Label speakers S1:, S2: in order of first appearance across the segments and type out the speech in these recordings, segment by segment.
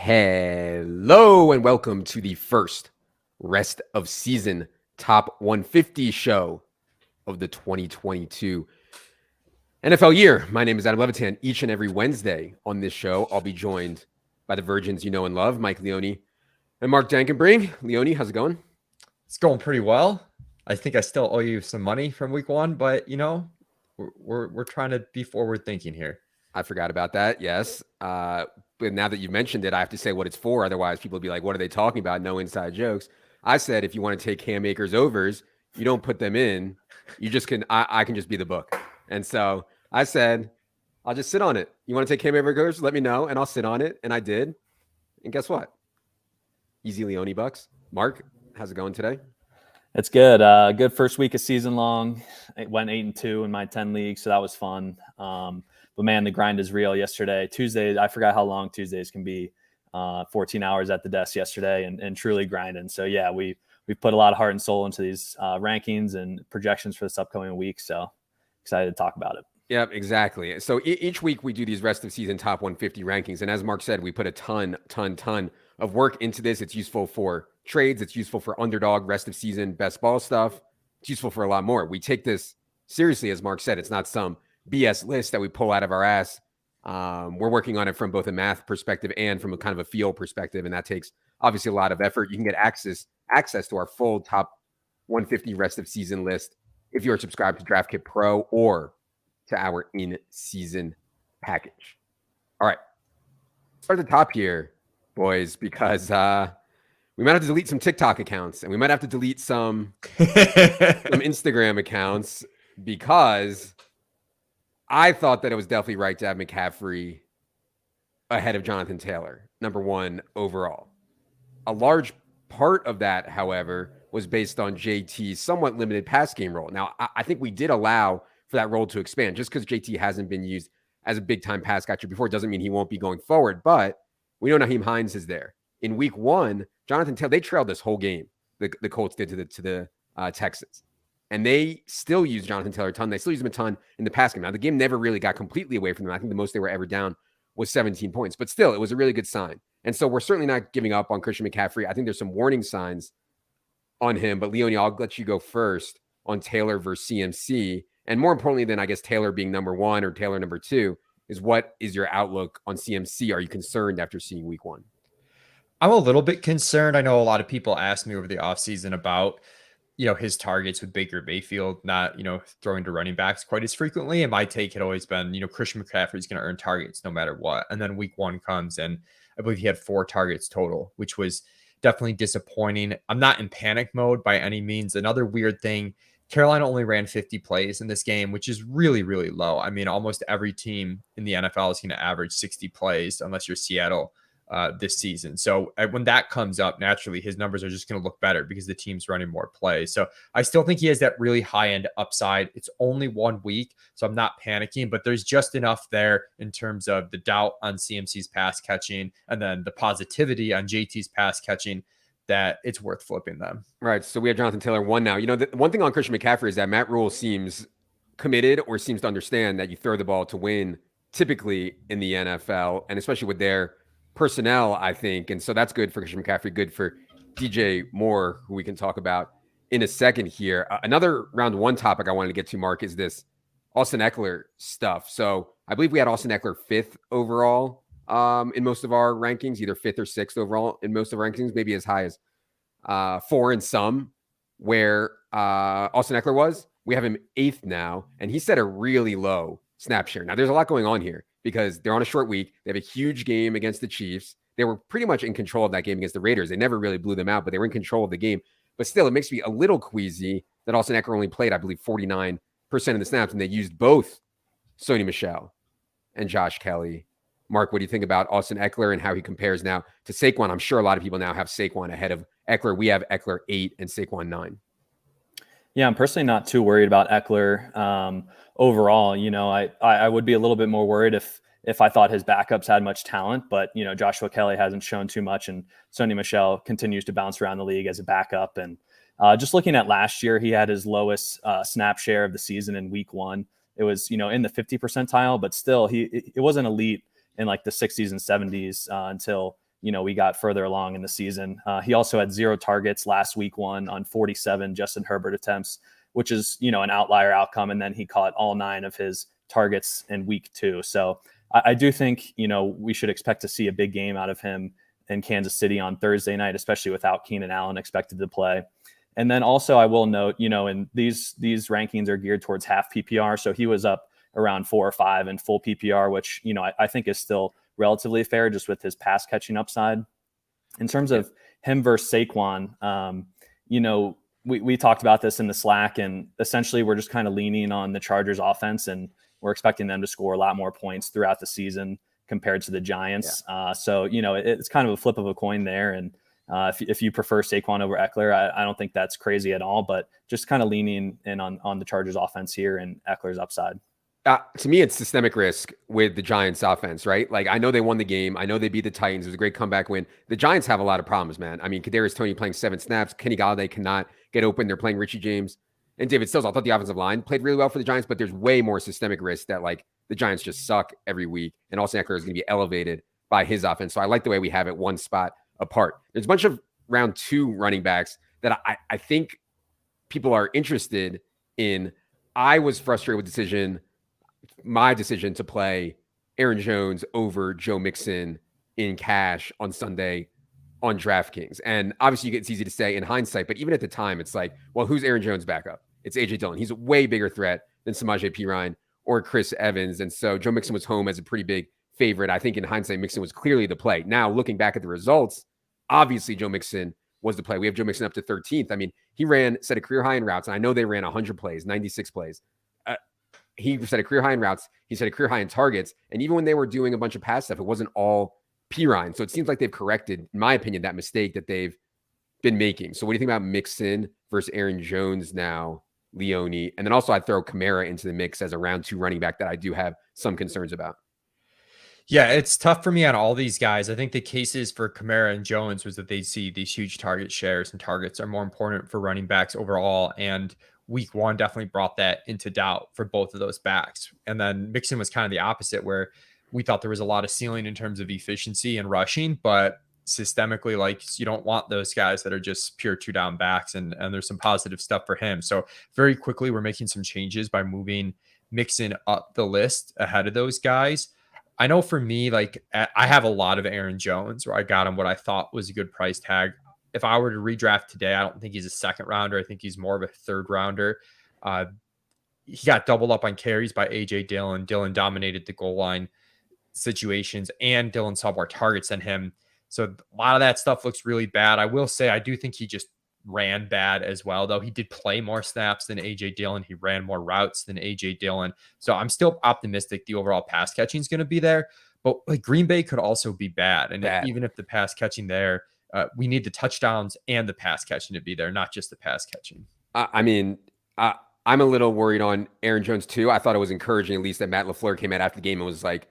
S1: Hello and welcome to the first rest of season top 150 show of the 2022 NFL year. My name is Adam Levitan. Each and every Wednesday on this show, I'll be joined by the virgins you know and love, Mike Leone and Mark Dankenbring. Leone, how's it going?
S2: It's going pretty well. I think I still owe you some money from week one, but you know, we're trying to be forward thinking here.
S1: I forgot about that. Yes. But now that you mentioned it, I have to say what it's for. Otherwise, people will be like, what are they talking about? No inside jokes. I said, if you want to take Cam Akers overs, you don't put them in. You just can, I can just be the book. And so I said, I'll just sit on it. You want to take Cam Akers? Let me know, and I'll sit on it. And I did. And guess what? Easy Leone bucks. Mark, how's it going today?
S3: It's good. Good first week of season long. It went 8-2 in my 10 leagues, so that was fun. But man, the grind is real. Yesterday, Tuesday, I forgot how long Tuesdays can be. 14 hours at the desk yesterday, and truly grinding. So yeah, we put a lot of heart and soul into these rankings and projections for this upcoming week. So excited to talk about it.
S1: Yep, exactly. So each week we do these rest of season top 150 rankings, and as Mark said, we put a ton of work into this. It's useful for trades. It's useful for underdog, rest of season, best ball stuff. It's useful for a lot more. We take this seriously, as Mark said. It's not some BS list that we pull out of our ass. We're working on it from both a math perspective and from a kind of a feel perspective, and that takes obviously a lot of effort. You can get access to our full top 150 rest of season list if you're subscribed to DraftKit Pro or to our in-season package. All right, start at the top here, boys, because we might have to delete some TikTok accounts and we might have to delete some Instagram accounts, because I thought that it was definitely right to have McCaffrey ahead of Jonathan Taylor, number one overall. A large part of that, however, was based on JT's somewhat limited pass game role. Now, I think we did allow for that role to expand. Just because JT hasn't been used as a big-time pass catcher before doesn't mean he won't be going forward, but we know Nyheim Hines is there. In week one, Jonathan Taylor, they trailed this whole game, the Colts did to the Texans. And they still use Jonathan Taylor a ton. They still use him a ton in the pass game. Now, the game never really got completely away from them. I think the most they were ever down was 17 points. But still, it was a really good sign. And so we're certainly not giving up on Christian McCaffrey. I think there's some warning signs on him. But, Leone, I'll let you go first on Taylor versus CMC. And more importantly than, I guess, Taylor being number one or Taylor number two, is what is your outlook on CMC? Are you concerned after seeing week one?
S2: I'm a little bit concerned. I know a lot of people asked me over the offseason about his targets with Baker Mayfield not, throwing to running backs quite as frequently. And my take had always been, Christian McCaffrey is going to earn targets no matter what. And then week one comes and I believe he had 4 targets total, which was definitely disappointing. I'm not in panic mode by any means. Another weird thing, Carolina only ran 50 plays in this game, which is really, really low. I mean, almost every team in the NFL is going to average 60 plays unless you're Seattle this season. So when that comes up, naturally, his numbers are just going to look better because the team's running more plays. So I still think he has that really high-end upside. It's only 1 week, so I'm not panicking, but there's just enough there in terms of the doubt on CMC's pass catching and then the positivity on JT's pass catching that it's worth flipping them.
S1: Right. So we have Jonathan Taylor 1 now. The one thing on Christian McCaffrey is that Matt Rule seems committed or seems to understand that you throw the ball to win typically in the NFL, and especially with their personnel, I think. And so that's good for Christian McCaffrey, good for DJ Moore, who we can talk about in a second here. Another round one topic I wanted to get to, Mark, is this Austin Ekeler stuff. So I believe we had Austin Ekeler 5th overall in most of our rankings, either 5th or 6th overall in most of our rankings, maybe as high as 4 in some, where Austin Ekeler was. We have him 8th now, and he set a really low snap share. Now, there's a lot going on here because they're on a short week. They have a huge game against the Chiefs. They were pretty much in control of that game against the Raiders. They never really blew them out, but they were in control of the game. But still, it makes me a little queasy that Austin Ekeler only played, I believe, 49% of the snaps, and they used both Sony Michel and Josh Kelly. Mark, what do you think about Austin Ekeler and how he compares now to Saquon? I'm sure a lot of people now have Saquon ahead of Ekeler. We have Ekeler 8 and Saquon 9.
S3: Yeah, I'm personally not too worried about Ekeler. Overall, I would be a little bit more worried if I thought his backups had much talent, but Joshua Kelly hasn't shown too much, and Sony Michel continues to bounce around the league as a backup. And just looking at last year, he had his lowest snap share of the season in week 1. It was in the 50 percentile, but still it wasn't elite in like the 60s and 70s until we got further along in the season. He also had 0 targets last week 1 on 47 Justin Herbert attempts, which is, an outlier outcome. And then he caught all 9 of his targets in week 2. So I do think, we should expect to see a big game out of him in Kansas City on Thursday night, especially without Keenan Allen expected to play. And then also I will note, and these rankings are geared towards half PPR. So he was up around 4 or 5 in full PPR, which, I think is still relatively fair just with his pass catching upside. In terms of him versus Saquon, we talked about this in the Slack, and essentially we're just kind of leaning on the Chargers offense, and we're expecting them to score a lot more points throughout the season compared to the Giants. So, it's kind of a flip of a coin there. And if you prefer Saquon over Ekeler, I don't think that's crazy at all, but just kind of leaning in on the Chargers offense here and Eckler's upside.
S1: To me, it's systemic risk with the Giants offense, right? Like, I know they won the game. I know they beat the Titans. It was a great comeback win. The Giants have a lot of problems, man. I mean, Kadarius Toney playing 7 snaps. Kenny Golladay cannot get open. They're playing Richie James and David Stills. I thought the offensive line played really well for the Giants, but there's way more systemic risk that, like, the Giants just suck every week. And Austin Ekeler is going to be elevated by his offense. So I like the way we have it one spot apart. There's a bunch of round 2 running backs that I think people are interested in. I was frustrated with my decision to play Aaron Jones over Joe Mixon in cash on Sunday on DraftKings. And obviously it's easy to say in hindsight, but even at the time, it's like, well, who's Aaron Jones' backup? It's AJ Dillon. He's a way bigger threat than Samaje Perine or Chris Evans. And so Joe Mixon was home as a pretty big favorite. I think in hindsight, Mixon was clearly the play. Now, looking back at the results, obviously Joe Mixon was the play. We have Joe Mixon up to 13th. I mean, he set a career high in routes, and I know they ran 100 plays, 96 plays. He set a career high in routes. He set a career high in targets. And even when they were doing a bunch of pass stuff, it wasn't all Perine. So it seems like they've corrected, in my opinion, that mistake that they've been making. So what do you think about Mixon versus Aaron Jones now, Leone? And then also I'd throw Kamara into the mix as a round 2 running back that I do have some concerns about.
S2: Yeah, it's tough for me on all these guys. I think the cases for Kamara and Jones was that they see these huge target shares, and targets are more important for running backs overall. And week 1 definitely brought that into doubt for both of those backs. And then Mixon was kind of the opposite, where we thought there was a lot of ceiling in terms of efficiency and rushing, but systemically, like, you don't want those guys that are just pure 2-down backs, and there's some positive stuff for him. So very quickly, we're making some changes by moving Mixon up the list ahead of those guys. I know for me, like, I have a lot of Aaron Jones, where I got him what I thought was a good price tag. If I were to redraft today, I don't think he's a 2nd rounder. I think he's more of a 3rd rounder. He got doubled up on carries by AJ Dillon. Dillon dominated the goal line situations, and Dillon saw more targets than him. So a lot of that stuff looks really bad. I will say, I do think he just ran bad as well, though. He did play more snaps than AJ Dillon. He ran more routes than AJ Dillon. So I'm still optimistic the overall pass catching is going to be there, but like, Green Bay could also be bad. And even if the pass catching there, we need the touchdowns and the pass catching to be there, not just the pass catching.
S1: I'm a little worried on Aaron Jones too. I thought it was encouraging, at least, that Matt LaFleur came out after the game and was like,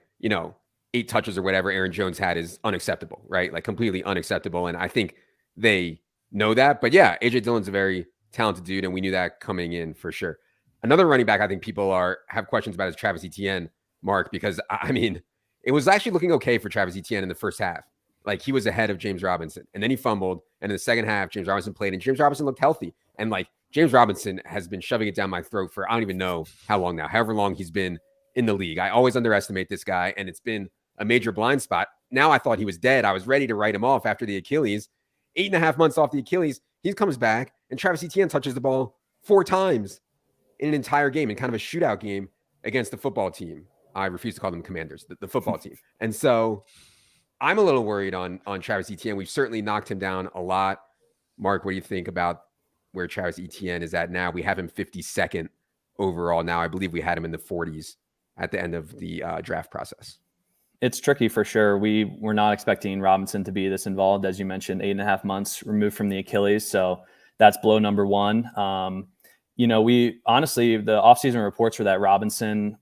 S1: 8 touches or whatever Aaron Jones had is unacceptable, right? Like, completely unacceptable. And I think they know that. But yeah, AJ Dillon's a very talented dude, and we knew that coming in for sure. Another running back I think people have questions about is Travis Etienne, Mark, because I mean, it was actually looking okay for Travis Etienne in the first half. Like, he was ahead of James Robinson, and then he fumbled. And in the second half, James Robinson played, and James Robinson looked healthy. And like, James Robinson has been shoving it down my throat for I don't even know how long now, however long he's been in the league. I always underestimate this guy, and it's been a major blind spot. Now I thought he was dead. I was ready to write him off after the Achilles. 8.5 months off the Achilles, he comes back, and Travis Etienne touches the ball 4 times in an entire game, in kind of a shootout game against the football team. I refuse to call them Commanders, the football team. And so I'm a little worried on Travis Etienne. We've certainly knocked him down a lot. Mark, what do you think about where Travis Etienne is at now? We have him 52nd overall now. I believe we had him in the 40s at the end of the draft process.
S3: It's tricky for sure. We were not expecting Robinson to be this involved. As you mentioned, 8.5 months removed from the Achilles. So that's blow number 1. We honestly, the offseason reports were that Robinson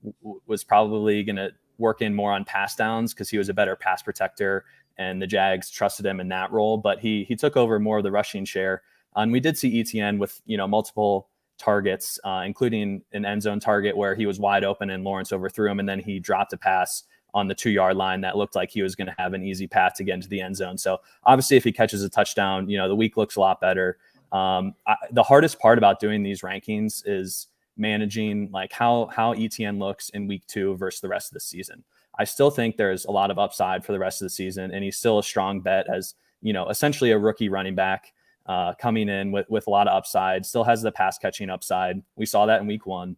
S3: was probably going to work in more on pass downs because he was a better pass protector and the Jags trusted him in that role. But he took over more of the rushing share. And we did see Etienne with, multiple targets, including an end zone target where he was wide open and Lawrence overthrew him. And then he dropped a pass on the 2-yard line that looked like he was going to have an easy path to get into the end zone. So obviously if he catches a touchdown, the week looks a lot better. The hardest part about doing these rankings is managing like how Etienne looks in week 2 versus the rest of the season. I still think there's a lot of upside for the rest of the season, and he's still a strong bet as, essentially a rookie running back coming in with a lot of upside, still has the pass catching upside. We saw that in week 1,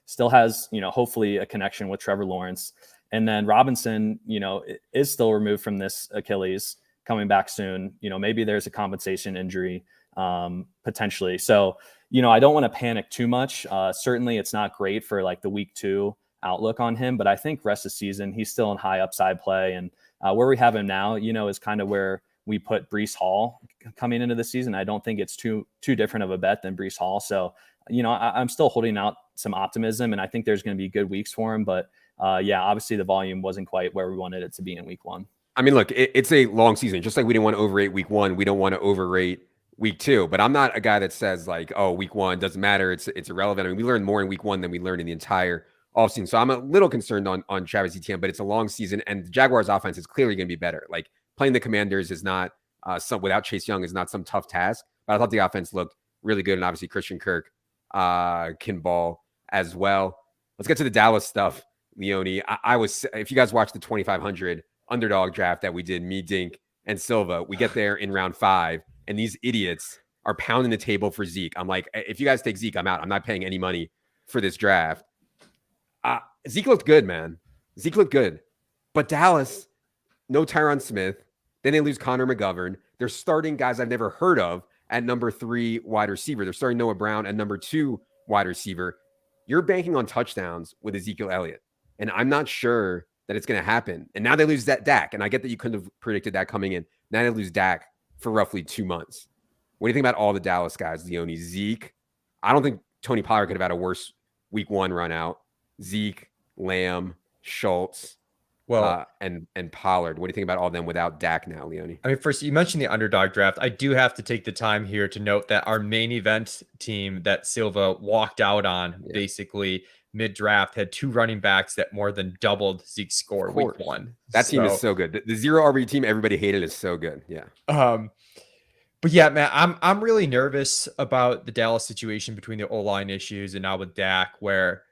S3: still has, hopefully a connection with Trevor Lawrence. And then Robinson, is still removed from this Achilles, coming back soon. Maybe there's a compensation injury potentially. So, I don't want to panic too much. Certainly it's not great for like the week 2 outlook on him, but I think rest of the season, he's still in high upside play. And where we have him now, is kind of where we put Breece Hall coming into the season. I don't think it's too different of a bet than Breece Hall. So, I'm still holding out some optimism, and I think there's going to be good weeks for him. But obviously the volume wasn't quite where we wanted it to be in week 1.
S1: I mean, look, it's a long season. Just like we didn't want to overrate week 1, we don't want to overrate week 2. But I'm not a guy that says like, oh, week 1 doesn't matter. It's irrelevant. I mean, we learned more in week 1 than we learned in the entire offseason. So I'm a little concerned on Travis Etienne, but it's a long season, and the Jaguars offense is clearly going to be better. Like playing the Commanders is not without Chase Young is not some tough task. But I thought the offense looked really good, and obviously Christian Kirk can ball as well. Let's get to the Dallas stuff, Leone. I was, if you guys watched the 2,500 underdog draft that we did, me, Dink, and Silva, we get there in round 5, and these idiots are pounding the table for Zeke. I'm like, if you guys take Zeke, I'm out. I'm not paying any money for this draft. Zeke looked good, man. Zeke looked good. But Dallas, no Tyron Smith. Then they lose Connor McGovern. They're starting guys I've never heard of at number 3 wide receiver. They're starting Noah Brown at number 2 wide receiver. You're banking on touchdowns with Ezekiel Elliott. And I'm not sure that it's going to happen. And now they lose that Dak. And I get that you couldn't have predicted that coming in. Now they lose Dak for roughly 2 months. What do you think about all the Dallas guys, Leone? Zeke, I don't think Tony Pollard could have had a worse week 1 run out. Zeke, Lamb, Schultz, and Pollard. What do you think about all of them without Dak now, Leone?
S2: I mean, first, you mentioned the underdog draft. I do have to take the time here to note that our main event team that Silva walked out on basically mid-draft had 2 running backs that more than doubled Zeke's score week 1.
S1: That team is so good. The zero RB team everybody hated is so good. Yeah.
S2: But yeah, man, I'm really nervous about the Dallas situation between the O-line issues and now with Dak, where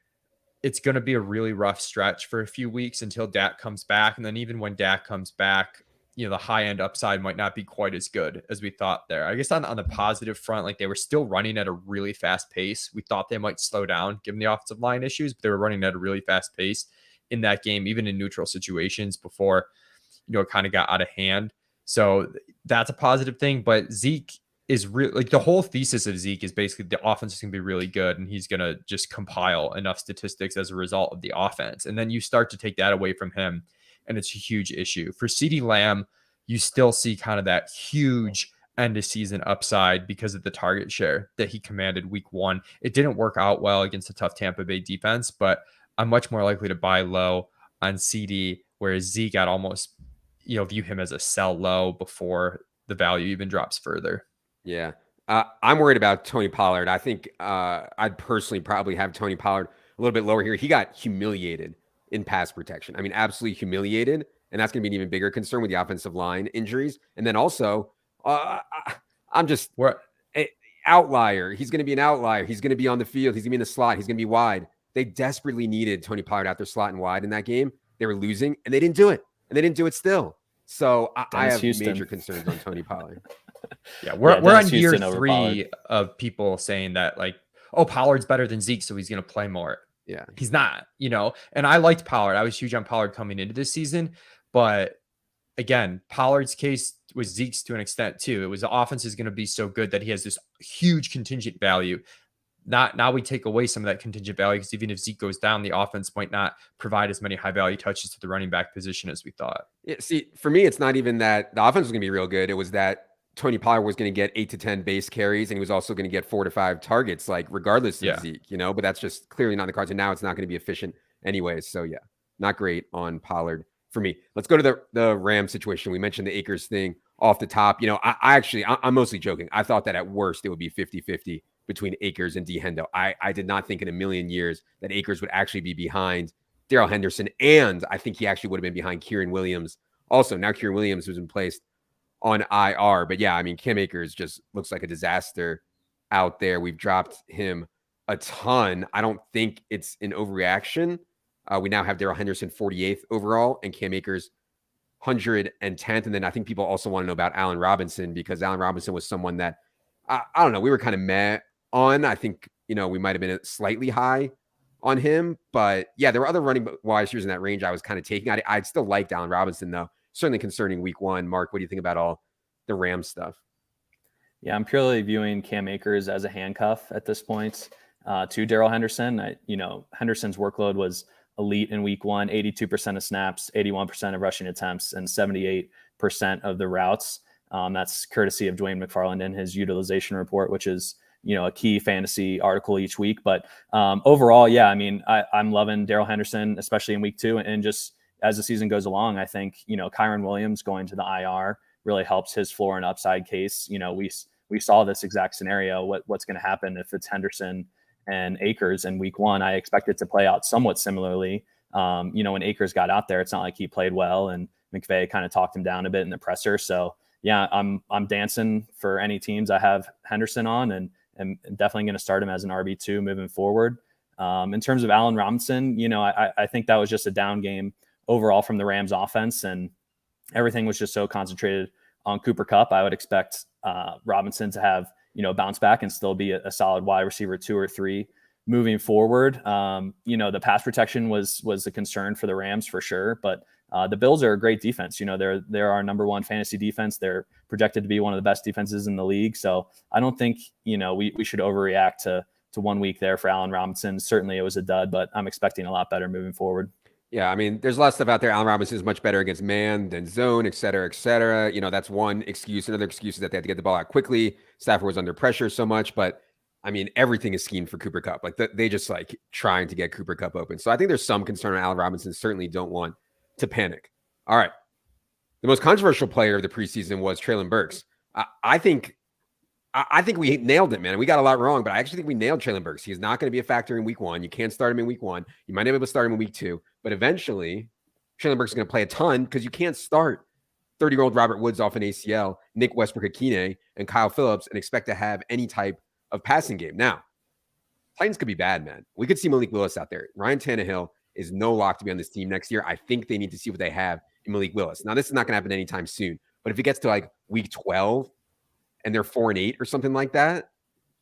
S2: it's going to be a really rough stretch for a few weeks until Dak comes back. And then even when Dak comes back, the high end upside might not be quite as good as we thought there. I guess on the positive front, like they were still running at a really fast pace. We thought they might slow down given the offensive line issues, but they were running at a really fast pace in that game, even in neutral situations before, it kind of got out of hand. So that's a positive thing. But Zeke is really, like, the whole thesis of Zeke is basically the offense is going to be really good and he's going to just compile enough statistics as a result of the offense. And then you start to take that away from him and it's a huge issue. For CeeDee Lamb, you still see kind of that huge end of season upside because of the target share that he commanded week 1. It didn't work out well against a tough Tampa Bay defense, but I'm much more likely to buy low on CD, whereas Zeke, I'd almost, view him as a sell low before the value even drops further.
S1: Yeah. I'm worried about Tony Pollard. I think I'd personally probably have Tony Pollard a little bit lower here. He got humiliated in pass protection. I mean, absolutely humiliated. And that's going to be an even bigger concern with the offensive line injuries. And then also, I'm just outlier. He's going to be an outlier. He's going to be on the field. He's going to be in the slot. He's going to be wide. They desperately needed Tony Pollard out there slot and wide in that game. They were losing, and they didn't do it. And they didn't do it still. So I have major concerns on Tony Pollard.
S2: Yeah, we're on year 3 of people saying that, like, oh, Pollard's better than Zeke, so he's going to play more.
S1: Yeah,
S2: he's not, and I liked Pollard. I was huge on Pollard coming into this season. But again, Pollard's case was Zeke's to an extent too. It was the offense is going to be so good that he has this huge contingent value. Now we take away some of that contingent value because even if Zeke goes down, the offense might not provide as many high value touches to the running back position as we thought.
S1: Yeah, see, for me, it's not even that the offense was going to be real good. It was that Tony Pollard was going to get 8 to 10 base carries, and he was also going to get 4 to 5 targets, like regardless of Zeke, but that's just clearly not in the cards. And now it's not going to be efficient anyways. So yeah, not great on Pollard for me. Let's go to the Rams situation. We mentioned the Akers thing off the top. I'm mostly joking. I thought that at worst it would be 50-50 between Akers and D Hendo. I did not think in a million years that Akers would actually be behind Darrell Henderson, and I think he actually would have been behind Kieran Williams. Also, now Kieran Williams was in place on IR. But yeah, I mean, Cam Akers just looks like a disaster out there. We've dropped him a ton. I don't think it's an overreaction. We now have Darrell Henderson 48th overall and Cam Akers 110th. And then I think people also want to know about Allen Robinson, because Allen Robinson was someone that I don't know, we were kind of meh on. I think, we might have been slightly high on him, but yeah, there were other running wide receivers in that range I was kind of taking. I still liked Allen Robinson though. Certainly concerning week 1. Mark, what do you think about all the Rams stuff?
S3: Yeah, I'm purely viewing Cam Akers as a handcuff at this point to Darrell Henderson. Henderson's workload was elite in week 1, 82% of snaps, 81% of rushing attempts, and 78% of the routes. That's courtesy of Dwayne McFarland in his utilization report, which is, a key fantasy article each week. But overall, yeah, I mean, I'm loving Darrell Henderson, especially in week 2. And just as the season goes along, I think, Kyron Williams going to the IR really helps his floor and upside case. We saw this exact scenario. What's going to happen if it's Henderson and Akers in week 1? I expect it to play out somewhat similarly. When Akers got out there, it's not like he played well, and McVay kind of talked him down a bit in the presser. So yeah, I'm dancing for any teams I have Henderson on, and definitely going to start him as an RB2 moving forward. In terms of Allen Robinson, I think that was just a down game overall from the Rams offense, and everything was just so concentrated on Cooper Kupp. I would expect Robinson to have, bounce back and still be a solid wide receiver 2 or 3 moving forward. The pass protection was a concern for the Rams for sure, but the Bills are a great defense. They're our number 1 fantasy defense. They're projected to be one of the best defenses in the league. So I don't think, we should overreact to 1 week there for Allen Robinson. Certainly it was a dud, but I'm expecting a lot better moving forward.
S1: Yeah, I mean, there's a lot of stuff out there. Allen Robinson is much better against man than zone, et cetera, et cetera. That's one excuse. Another excuse is that they had to get the ball out quickly. Stafford was under pressure so much, but I mean, everything is schemed for Cooper Kupp. Like they just trying to get Cooper Kupp open. So I think there's some concern on Allen Robinson. Certainly don't want to panic. All right. The most controversial player of the preseason was Treylon Burks. I think we nailed it, man. We got a lot wrong, but I actually think we nailed Treylon Burks. He's not going to be a factor in week 1. You can't start him in week 1. You might not be able to start him in week 2, but eventually Treylon Burks is going to play a ton, because you can't start 30-year-old Robert Woods off an ACL, Nick Westbrook-Akine, and Kyle Phillips and expect to have any type of passing game. Now, Titans could be bad, man. We could see Malik Willis out there. Ryan Tannehill is no lock to be on this team next year. I think they need to see what they have in Malik Willis. Now, this is not going to happen anytime soon, but if it gets to week 12 and they're 4-8 or something like that,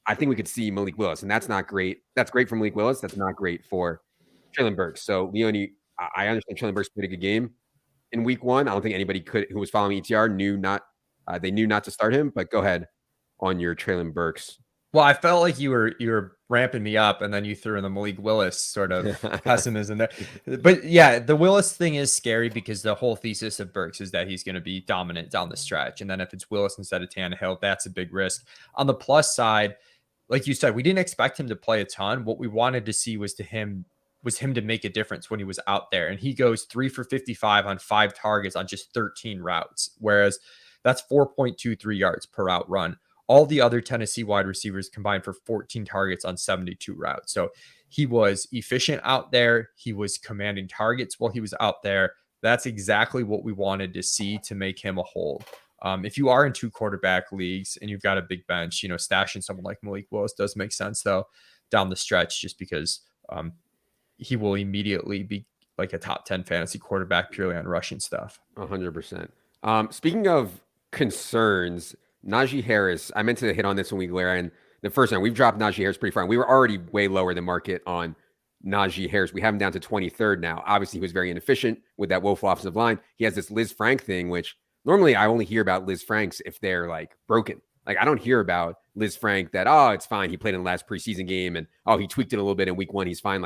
S1: I think we could see Malik Willis, and that's not great. That's great for Malik Willis. That's not great for Treylon Burks. So, Leone, I understand Treylon Burks played a good game in week 1. I don't think anybody who was following ETR knew not to start him, but go ahead on your Treylon Burks.
S2: Well, I felt like you were ramping me up, and then you threw in the Malik Willis sort of pessimism there. But yeah, the Willis thing is scary, because the whole thesis of Burks is that he's going to be dominant down the stretch. And then if it's Willis instead of Tannehill, that's a big risk. On the plus side, like you said, we didn't expect him to play a ton. What we wanted to see was him to make a difference when he was out there. And he goes 3 for 55 on 5 targets on just 13 routes, whereas that's 4.23 yards per route run. All the other Tennessee wide receivers combined for 14 targets on 72 routes. So he was efficient out there. He was commanding targets while he was out there. That's exactly what we wanted to see to make him a hold. If you are in 2 quarterback leagues and you've got a big bench, stashing someone like Malik Willis does make sense, though, down the stretch, just because he will immediately be like a top 10 fantasy quarterback purely on rushing stuff.
S1: 100%. Speaking of concerns, Najee Harris, I meant to hit on this when we were in the first time. We've dropped Najee Harris pretty far. We were already way lower than market on Najee Harris. We have him down to 23rd now. Obviously, he was very inefficient with that woeful offensive line. He has this Liz Frank thing, which normally I only hear about Liz Franks if they're broken. I don't hear about Liz Frank that, it's fine. He played in the last preseason game and, he tweaked it a little bit in week 1. He's fine.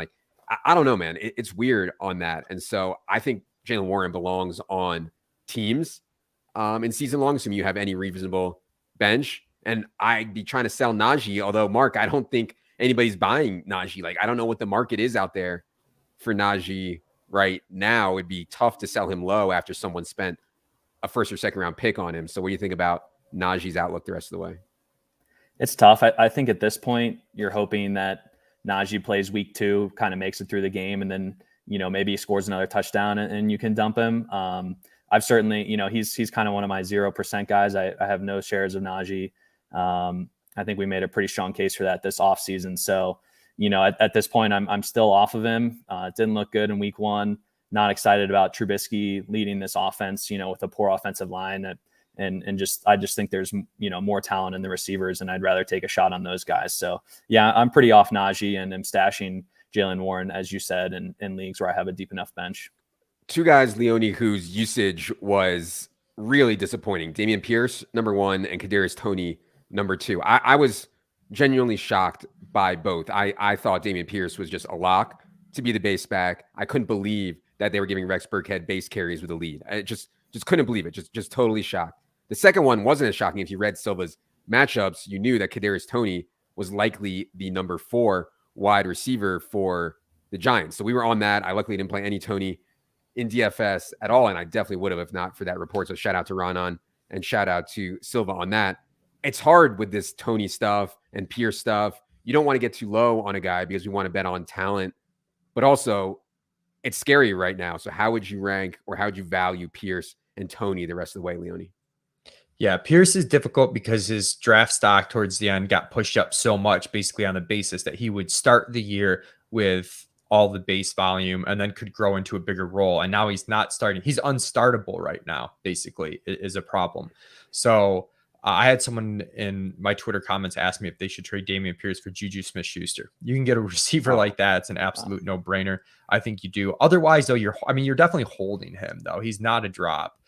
S1: I don't know, man. It's weird on that. And so I think Jaylen Warren belongs on teams in season long, assuming you have any reasonable bench. And I'd be trying to sell Najee, although, Mark, I don't think anybody's buying Najee. I don't know what the market is out there for Najee right now. It'd be tough to sell him low after someone spent a first or second round pick on him. So what do you think about Najee's outlook the rest of the way?
S3: It's tough. I think at this point, you're hoping that Najee plays week 2, kind of makes it through the game, and then maybe he scores another touchdown and you can dump him. I've certainly, he's kind of one of my 0% guys. I have no shares of Najee. I think we made a pretty strong case for that this offseason. So, at this point, I'm still off of him. It didn't look good in week 1. Not excited about Trubisky leading this offense, with a poor offensive line I just think there's, more talent in the receivers, and I'd rather take a shot on those guys. So yeah, I'm pretty off Najee, and I'm stashing Jaylen Warren, as you said, in leagues where I have a deep enough bench.
S1: 2 guys, Leone, whose usage was really disappointing. Dameon Pierce, number 1, and Kadarius Toney, number 2. I was genuinely shocked by both. I thought Dameon Pierce was just a lock to be the base back. I couldn't believe that they were giving Rex Burkhead base carries with a lead. I just couldn't believe it. Just totally shocked. The second one wasn't as shocking. If you read Silva's matchups, you knew that Kadarius Toney was likely the number 4 wide receiver for the Giants. So we were on that. I luckily didn't play any Toney in DFS at all, and I definitely would have if not for that report. So shout out to Ronan and shout out to Silva on that. It's hard with this Toney stuff and Pierce stuff. You don't want to get too low on a guy because we want to bet on talent, but also it's scary right now. So how would you rank or how would you value Pierce and Toney the rest of the way, Leone?
S2: Yeah, Pierce is difficult because his draft stock towards the end got pushed up so much, basically on the basis that he would start the year with all the base volume and then could grow into a bigger role. And now he's not starting. He's unstartable right now, basically, is a problem. So I had someone in my Twitter comments ask me if they should trade Dameon Pierce for Juju Smith-Schuster. You can get a receiver like that. It's an absolute no-brainer. I think you do. Otherwise, though, you're definitely holding him, though. He's not a drop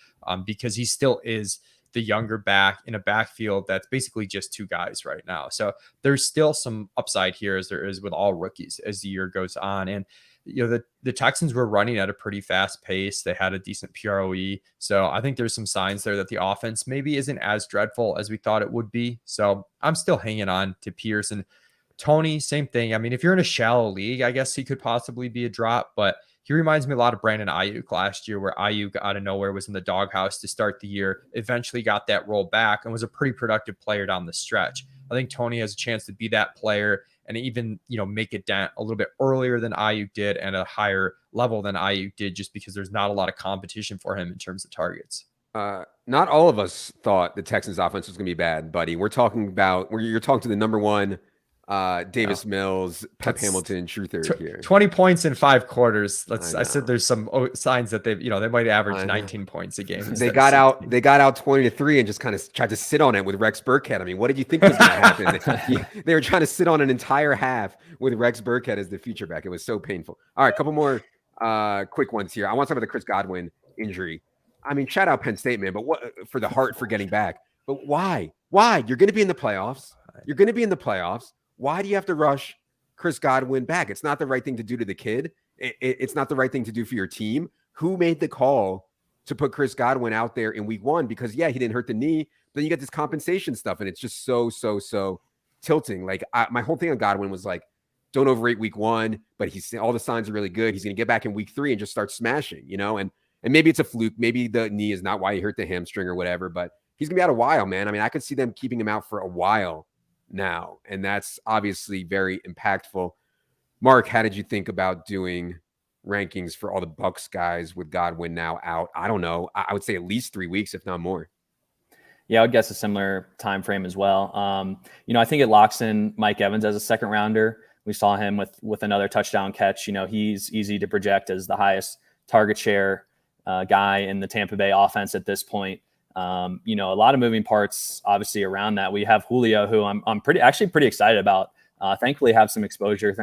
S2: because he still is the younger back in a backfield that's basically just 2 guys right now. So there's still some upside here, as there is with all rookies as the year goes on. And the Texans were running at a pretty fast pace. They had a decent PROE. So I think there's some signs there that the offense maybe isn't as dreadful as we thought it would be. So I'm still hanging on to Pierce. And Toney, same thing. I mean, if you're in a shallow league, I guess he could possibly be a drop, but he reminds me a lot of Brandon Ayuk last year, where Ayuk out of nowhere was in the doghouse to start the year, eventually got that role back and was a pretty productive player down the stretch. I think Toney has a chance to be that player and even, make it down a little bit earlier than Ayuk did and a higher level than Ayuk did, just because there's not a lot of competition for him in terms of targets.
S1: Not all of us thought the Texans offense was going to be bad, buddy. You're talking to the number 1 Davis Mills, Pep Hamilton truther here.
S2: 20 points in 5 quarters. I said there's some signs that they might average 19 points a game.
S1: They got out 20-3 and just kind of tried to sit on it with Rex Burkhead. I mean, what did you think was going to happen? They were trying to sit on an entire half with Rex Burkhead as the feature back. It was so painful. All right, a couple more quick ones here. I want to talk about the Chris Godwin injury. I mean, shout out Penn State, man, but what for the heart for getting back. But why? You're going to be in the playoffs. Why do you have to rush Chris Godwin back? It's not the right thing to do to the kid. It's not the right thing to do for your team. Who made the call to put Chris Godwin out there in week 1? Because, yeah, he didn't hurt the knee. But then you get this compensation stuff, and it's just so tilting. Like, my whole thing on Godwin was like, don't overrate week 1, but all the signs are really good. He's going to get back in week 3 and just start smashing, And maybe it's a fluke. Maybe the knee is not why he hurt the hamstring or whatever, but he's going to be out a while, man. I mean, I could see them keeping him out for a while now, and that's obviously very impactful. Mark, how did you think about doing rankings for all the Bucs guys with Godwin now out? I don't know. I would say at least 3 weeks, if not more.
S3: Yeah, I would guess a similar time frame as well. I think it locks in Mike Evans as a second rounder. We saw him with another touchdown catch. He's easy to project as the highest target share guy in the Tampa Bay offense at this point. A lot of moving parts obviously around that. We have Julio, who I'm pretty excited about. Thankfully have some exposure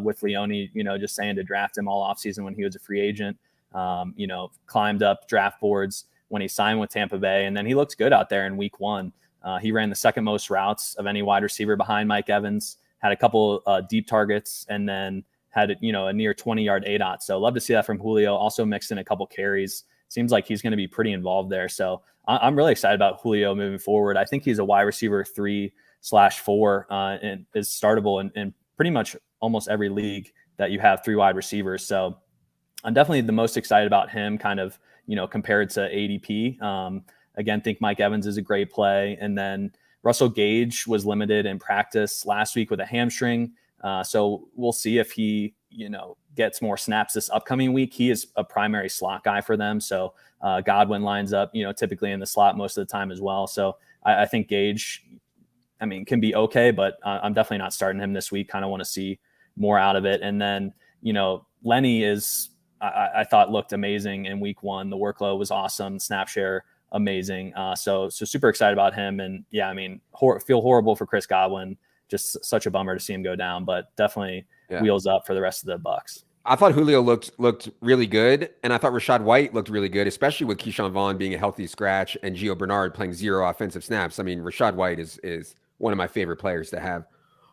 S3: with Leone, just saying to draft him all offseason when he was a free agent. Climbed up draft boards when he signed with Tampa Bay, and then he looked good out there in week 1. He ran the second most routes of any wide receiver behind Mike Evans, had a couple deep targets, and then had a near 20-yard ADOT. So love to see that from Julio. Also mixed in a couple carries. Seems like he's going to be pretty involved there. So I'm really excited about Julio moving forward. I think he's a wide receiver 3/4 and is startable in pretty much almost every league that you have 3 wide receivers. So I'm definitely the most excited about him kind of, compared to ADP. Again, think Mike Evans is a great play. And then Russell Gage was limited in practice last week with a hamstring. So we'll see if he, gets more snaps this upcoming week. He is a primary slot guy for them. So Godwin lines up, typically in the slot most of the time as well. So I think Gage, can be okay, but I'm definitely not starting him this week. Kind of want to see more out of it. And then, Lenny is, I thought looked amazing in week 1. The workload was awesome. Snap share, amazing. So super excited about him. And yeah, feel horrible for Chris Godwin. Just such a bummer to see him go down, but definitely wheels up for the rest of the Bucs.
S1: I thought Julio looked really good, and I thought Rachaad White looked really good, especially with Keyshawn Vaughn being a healthy scratch and Gio Bernard playing 0 offensive snaps. Rachaad White is one of my favorite players to have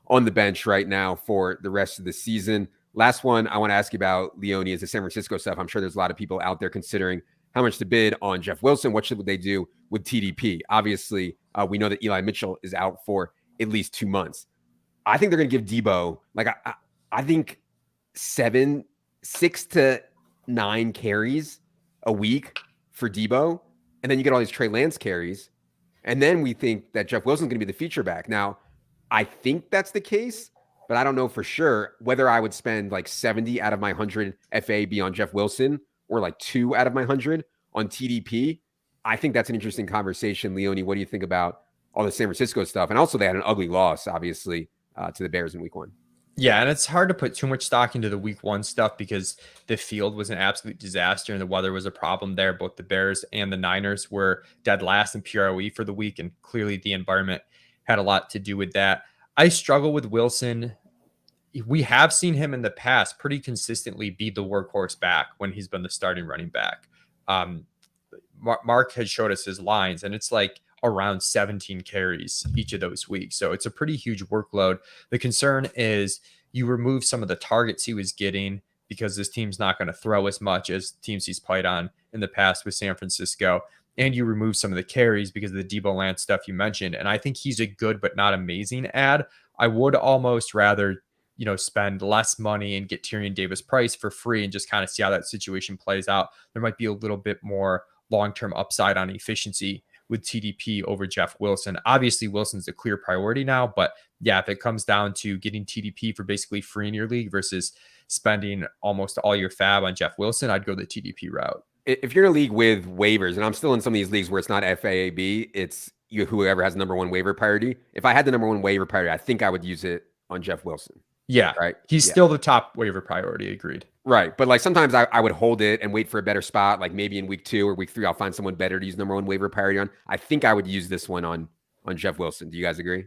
S1: on the bench right now for the rest of the season. Last one I want to ask you about, Leone, is the San Francisco stuff. I'm sure there's a lot of people out there considering how much to bid on Jeff Wilson. What should they do with TDP? Obviously, we know that Eli Mitchell is out for at least 2 months. I think they're going to give Debo, I think 6 to 9 carries a week for Debo. And then you get all these Trey Lance carries. And then we think that Jeff Wilson's going to be the feature back. Now, I think that's the case, but I don't know for sure whether I would spend 70 out of my 100 FAB on Jeff Wilson or 2 out of my 100 on TDP. I think that's an interesting conversation. Leone, what do you think about all the San Francisco stuff? And also they had an ugly loss, obviously, to the Bears in week 1.
S2: Yeah, and it's hard to put too much stock into the week 1 stuff because the field was an absolute disaster and the weather was a problem there. Both the Bears and the Niners were dead last in PROE for the week, and clearly the environment had a lot to do with that. I struggle with Wilson. We have seen him in the past pretty consistently be the workhorse back when he's been the starting running back. Mark has showed us his lines, and it's around 17 carries each of those weeks. So it's a pretty huge workload. The concern is you remove some of the targets he was getting because this team's not going to throw as much as teams he's played on in the past with San Francisco. And you remove some of the carries because of the Debo Lance stuff you mentioned. And I think he's a good but not amazing ad. I would almost rather, spend less money and get Tyrion Davis-Price for free and just kind of see how that situation plays out. There might be a little bit more long-term upside on efficiency with TDP over Jeff Wilson. Obviously, Wilson's a clear priority now, but yeah, if it comes down to getting TDP for basically free in your league versus spending almost all your fab on Jeff Wilson, I'd go the TDP route.
S1: If you're in a league with waivers, and I'm still in some of these leagues where it's not FAAB, it's whoever has number 1 waiver priority. If I had the number 1 waiver priority, I think I would use it on Jeff Wilson.
S2: Yeah,
S1: right.
S2: He's still the top waiver priority. Agreed.
S1: Right. But sometimes I would hold it and wait for a better spot. Maybe in week 2 or week 3, I'll find someone better to use number 1 waiver priority on. I think I would use this one on Jeff Wilson. Do you guys agree?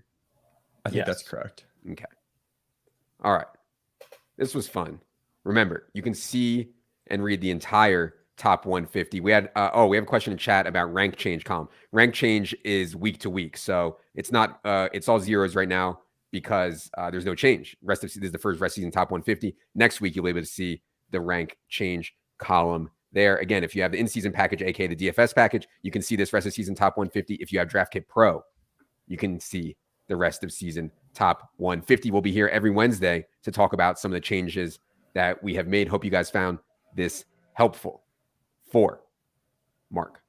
S2: I think that's correct.
S1: Okay. All right. This was fun. Remember, you can see and read the entire top 150. We had we have a question in chat about rank change column. Rank change is week to week. So it's not it's all zeros right now because there's no change. This is the first rest of season top 150. Next week, you'll be able to see the rank change column there. Again, if you have the in-season package, aka the DFS package, you can see this rest of season top 150. If you have DraftKit Pro, you can see the rest of season top 150. We'll be here every Wednesday to talk about some of the changes that we have made. Hope you guys found this helpful. For Mark,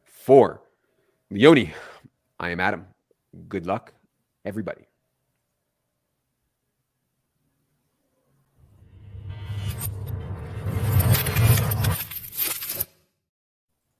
S1: for Leone, I am Adam. Good luck, everybody.